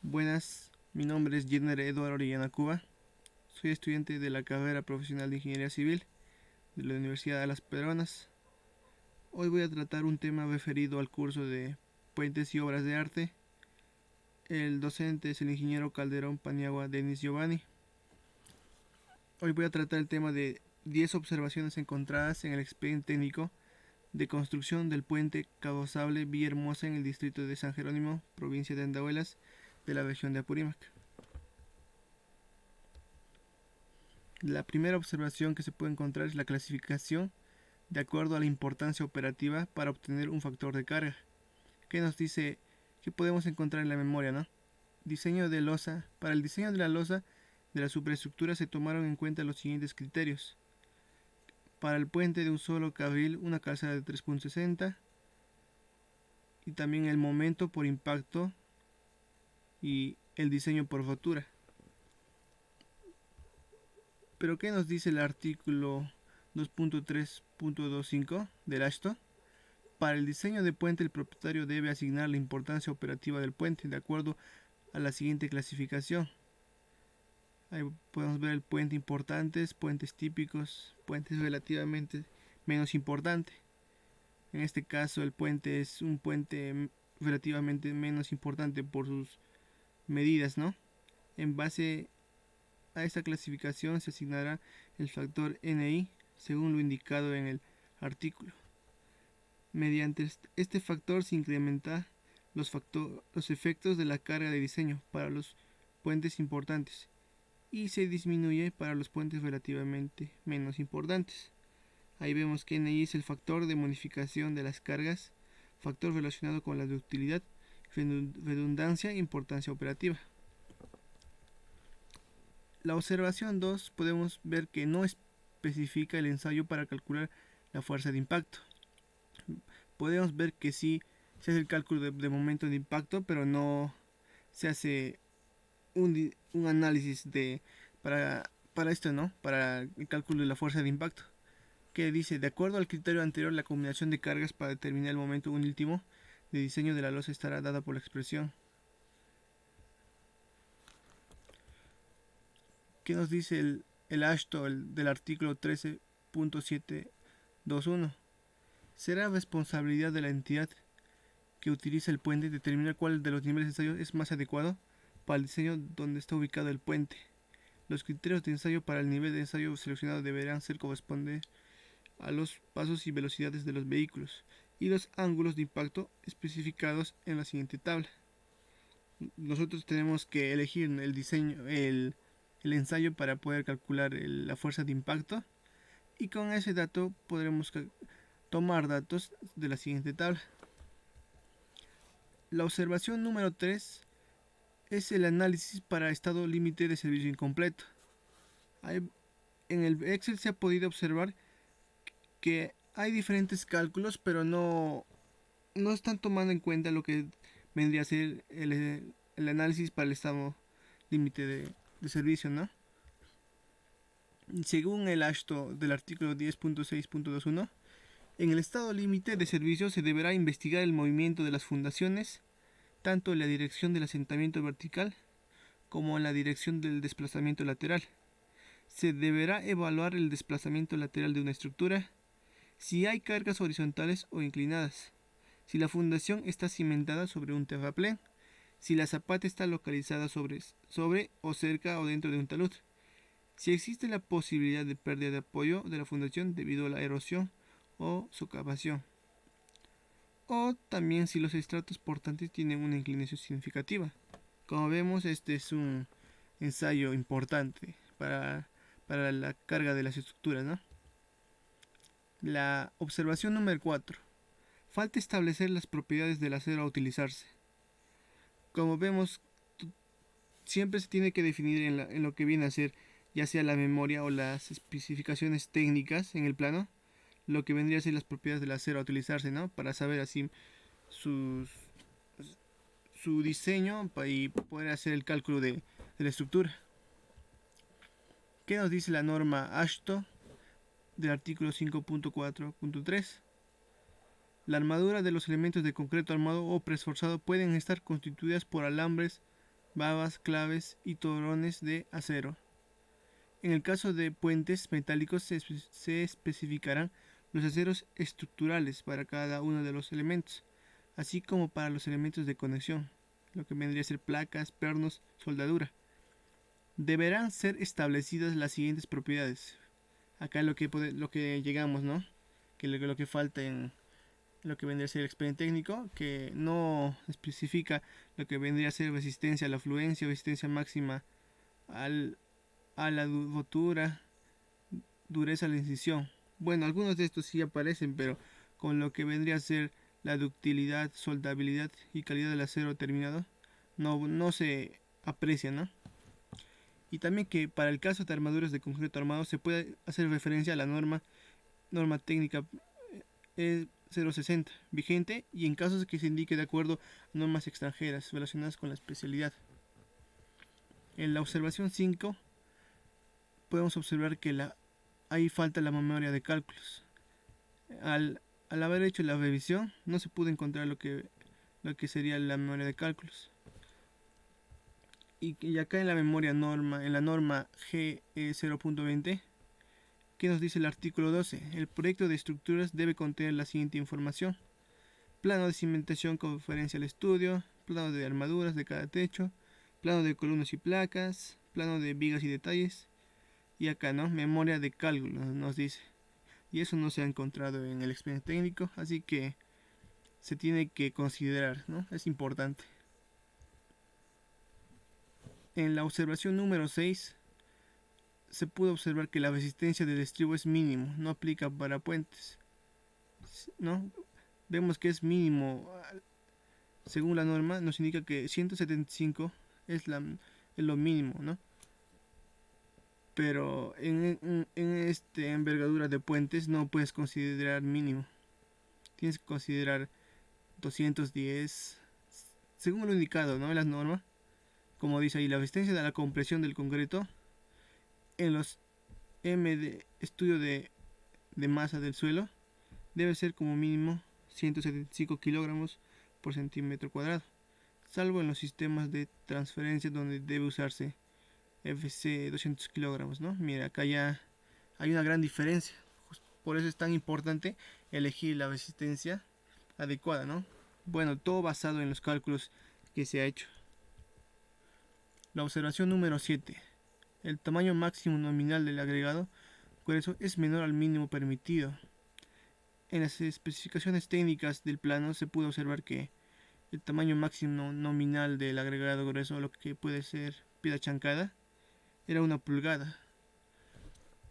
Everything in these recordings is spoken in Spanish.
Buenas, mi nombre es Jenner Eduardo Orellana Cuba. Soy estudiante de la carrera profesional de Ingeniería Civil de la Universidad de Las Peruanas. Hoy voy a tratar un tema referido al curso de Puentes y Obras de Arte. El docente es el ingeniero Calderón Paniagua Denis Giovanni. Hoy voy a tratar el tema de 10 observaciones encontradas en el expediente técnico de construcción del puente Cabo Sable Villahermosa en el distrito de San Jerónimo, provincia de Andahuaylas, de la región de Apurímac. La primera observación que se puede encontrar es la clasificación de acuerdo a la importancia operativa para obtener un factor de carga. ¿Qué nos dice? ¿Qué podemos encontrar en la memoria, no? Diseño de losa. Para el diseño de la losa de la superestructura se tomaron en cuenta los siguientes criterios. Para el puente de un solo carril, una calzada de 3.60 y también el momento por impacto y el diseño por rotura. Pero ¿qué nos dice el artículo 2.3.25 del ASHTO? Para el diseño de puente, el propietario debe asignar la importancia operativa del puente de acuerdo a la siguiente clasificación. Ahí podemos ver el puente importantes, puentes típicos, puentes relativamente menos importante. En este caso el puente es un puente relativamente menos importante por sus medidas, ¿no? En base a esta clasificación se asignará el factor NI según lo indicado en el artículo. Mediante este factor se incrementa los efectos de la carga de diseño para los puentes importantes y se disminuye para los puentes relativamente menos importantes. Ahí vemos que NI es el factor de modificación de las cargas, factor relacionado con la ductilidad, redundancia e importancia operativa. La observación 2 podemos ver que no especifica el ensayo para calcular la fuerza de impacto. Podemos ver que sí se hace el cálculo de momento de impacto, pero no se hace un análisis para esto, ¿no? Para el cálculo de la fuerza de impacto. Que dice, de acuerdo al criterio anterior, la combinación de cargas para determinar el momento último de diseño de la losa estará dada por la expresión. ¿Qué nos dice el ASHTO del artículo 13.721? Será responsabilidad de la entidad que utiliza el puente determinar cuál de los niveles de ensayo es más adecuado para el diseño donde está ubicado el puente. Los criterios de ensayo para el nivel de ensayo seleccionado deberán corresponder a los pasos y velocidades de los vehículos y los ángulos de impacto especificados en la siguiente tabla. Nosotros tenemos que elegir el diseño, el ensayo para poder calcular la fuerza de impacto, y con ese dato podremos tomar datos de la siguiente tabla. La observación número 3 es el análisis para estado límite de servicio incompleto. En el Excel se ha podido observar que hay diferentes cálculos, pero no están tomando en cuenta lo que vendría a ser el análisis para el estado límite de servicio, ¿no? Según el ASHTO del artículo 10.6.21, en el estado límite de servicio se deberá investigar el movimiento de las fundaciones, tanto en la dirección del asentamiento vertical como en la dirección del desplazamiento lateral. Se deberá evaluar el desplazamiento lateral de una estructura, si hay cargas horizontales o inclinadas, si la fundación está cimentada sobre un terraplén, si la zapata está localizada sobre o cerca o dentro de un talud, si existe la posibilidad de pérdida de apoyo de la fundación debido a la erosión o socavación, o también si los estratos portantes tienen una inclinación significativa. Como vemos, este es un ensayo importante para la carga de las estructuras, ¿no? La observación número 4. Falta establecer las propiedades del acero a utilizarse. Como vemos, siempre se tiene que definir en lo que viene a ser ya sea la memoria o las especificaciones técnicas en el plano, lo que vendría a ser las propiedades del acero a utilizarse, ¿no? Para saber así su diseño y poder hacer el cálculo de la estructura. ¿Qué nos dice la norma ASHTO del artículo 5.4.3? La armadura de los elementos de concreto armado o preesforzado pueden estar constituidas por alambres babas, claves y torones de acero. En el caso de puentes metálicos se especificarán los aceros estructurales para cada uno de los elementos, así como para los elementos de conexión, lo que vendría a ser placas, pernos, soldadura. Deberán ser establecidas las siguientes propiedades. Acá lo que llegamos, ¿no? Que lo que falta en lo que vendría a ser el expediente técnico, que no especifica lo que vendría a ser resistencia a la fluencia, resistencia máxima al, a la rotura, dureza a la incisión. Bueno, algunos de estos sí aparecen, pero con lo que vendría a ser la ductilidad, soldabilidad y calidad del acero terminado, no se aprecia, ¿no? Y también que para el caso de armaduras de concreto armado se puede hacer referencia a la norma técnica 060 vigente, y en casos que se indique de acuerdo a normas extranjeras relacionadas con la especialidad. En la observación 5 podemos observar que ahí falta la memoria de cálculos. Al haber hecho la revisión no se pudo encontrar lo que sería la memoria de cálculos. Y acá en la en la norma GE 0.20, ¿qué nos dice el artículo 12? El proyecto de estructuras debe contener la siguiente información: plano de cimentación con referencia al estudio, plano de armaduras de cada techo, plano de columnas y placas, plano de vigas y detalles, y acá, ¿no? Memoria de cálculo nos dice. Y eso no se ha encontrado en el expediente técnico, así que se tiene que considerar, ¿no? Es importante. En la observación número 6 se pudo observar que la resistencia del estribo es mínimo, no aplica para puentes, ¿no? Vemos que es mínimo, según la norma nos indica que 175 es lo mínimo, ¿no? Pero en esta envergadura de puentes no puedes considerar mínimo, tienes que considerar 210 según lo indicado, ¿no? En las normas, como dice ahí, la resistencia de la compresión del concreto en los M de estudio de masa del suelo debe ser como mínimo 175 kilogramos por centímetro cuadrado, salvo en los sistemas de transferencia donde debe usarse FC 200 kilogramos, ¿no? Mira, acá ya hay una gran diferencia. Por eso es tan importante elegir la resistencia adecuada, ¿no? Bueno, todo basado en los cálculos que se ha hecho. La observación número 7. El tamaño máximo nominal del agregado grueso es menor al mínimo permitido. En las especificaciones técnicas del plano se pudo observar que el tamaño máximo nominal del agregado grueso, lo que puede ser piedra chancada, era 1 pulgada.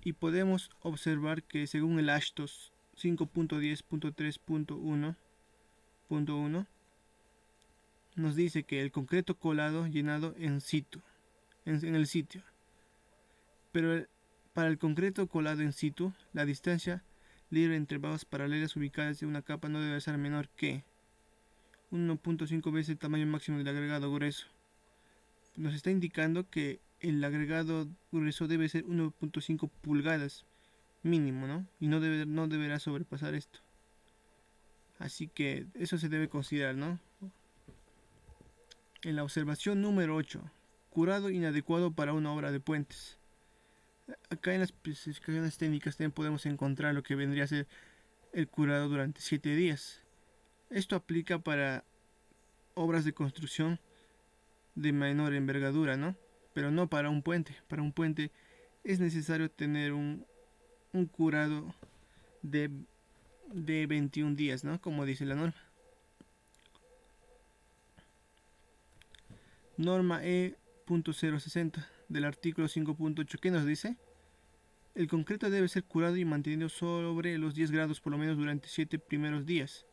Y podemos observar que según el ASHTOS 5.10.3.1 nos dice que el concreto colado llenado en situ, en el sitio. Pero para el concreto colado in situ, la distancia libre entre barras paralelas ubicadas en una capa no debe ser menor que 1.5 veces el tamaño máximo del agregado grueso. Nos está indicando que el agregado grueso debe ser 1.5 pulgadas mínimo, ¿no? Y no deberá sobrepasar esto. Así que eso se debe considerar, ¿no? En la observación número 8, curado inadecuado para una obra de puentes. Acá en las especificaciones técnicas también podemos encontrar lo que vendría a ser el curado durante 7 días. Esto aplica para obras de construcción de menor envergadura, ¿no? Pero no para un puente. Para un puente es necesario tener un curado de 21 días, ¿no? Como dice la norma. Norma E.060 del artículo 5.8, ¿qué nos dice? El concreto debe ser curado y mantenido sobre los 10 grados por lo menos durante 7 primeros días.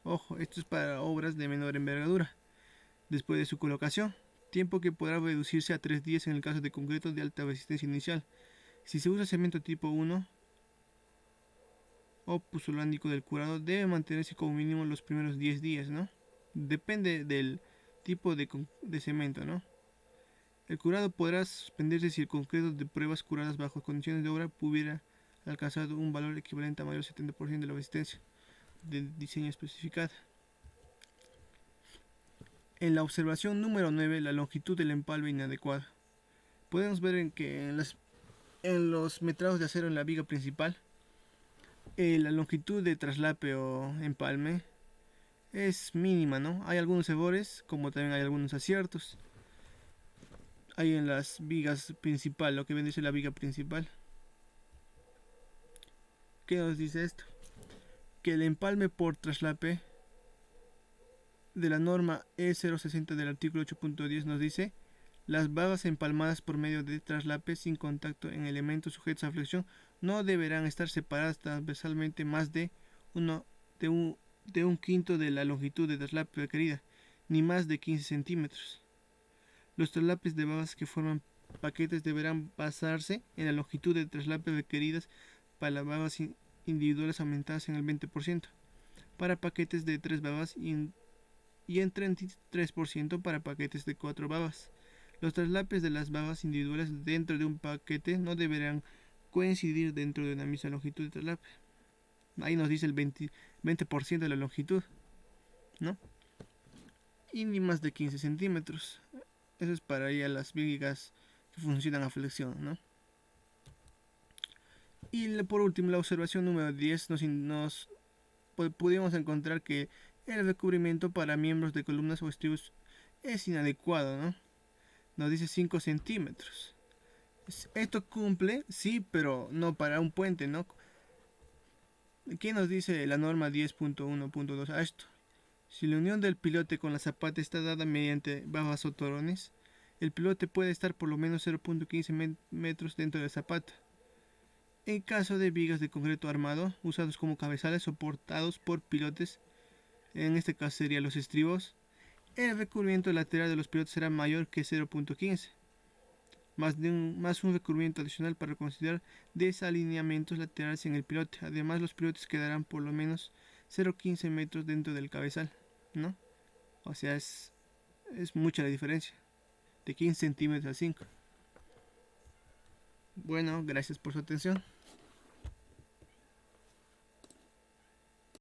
Ojo, esto es para obras de menor envergadura. Después de su colocación, tiempo que podrá reducirse a 3 días en el caso de concreto de alta resistencia inicial. Si se usa cemento tipo 1 o pusulándico del curado, debe mantenerse como mínimo los primeros 10 días, ¿no? Depende del tipo de cemento, ¿no? El curado podrá suspenderse si el concreto de pruebas curadas bajo condiciones de obra hubiera alcanzado un valor equivalente a mayor del 70% de la resistencia del diseño especificada. En la observación número 9, la longitud del empalme inadecuada. Podemos ver que en los metrados de acero en la viga principal, la longitud de traslape o empalme es mínima, ¿no? Hay algunos errores, como también hay algunos aciertos. Hay en las vigas principal, lo que viene a ser la viga principal. ¿Qué nos dice esto? Que el empalme por traslape de la norma E060 del artículo 8.10 nos dice: las vagas empalmadas por medio de traslape sin contacto en elementos sujetos a flexión no deberán estar separadas transversalmente más de un quinto de la longitud de traslape requerida, ni más de 15 centímetros. Los traslapes de vagas que forman paquetes deberán basarse en la longitud de traslape requeridas para las vagas individuales aumentadas en el 20%, para paquetes de 3 vagas y en 33% para paquetes de 4 babas. Los traslapes de las babas individuales dentro de un paquete no deberán coincidir dentro de una misma longitud de traslape. Ahí nos dice el 20% de la longitud, ¿no? Y ni más de 15 centímetros. Eso es para ya las vigas que funcionan a flexión, ¿no? Y por último, la observación número 10 pudimos encontrar que el recubrimiento para miembros de columnas o estribos es inadecuado, ¿no? Nos dice 5 centímetros. Esto cumple, sí, pero no para un puente, ¿no? ¿Qué nos dice la norma 10.1.2 a esto? Si la unión del pilote con la zapata está dada mediante babas o torones, el pilote puede estar por lo menos 0.15 metros dentro de la zapata. En caso de vigas de concreto armado, usados como cabezales soportados por pilotes, en este caso serían los estribos, el recubrimiento lateral de los pilotes será mayor que 0.15, más un recubrimiento adicional para considerar desalineamientos laterales en el pilote. Además, los pilotes quedarán por lo menos 0.15 metros dentro del cabezal, ¿no? O sea, es mucha la diferencia, de 15 centímetros a 5. Bueno, gracias por su atención.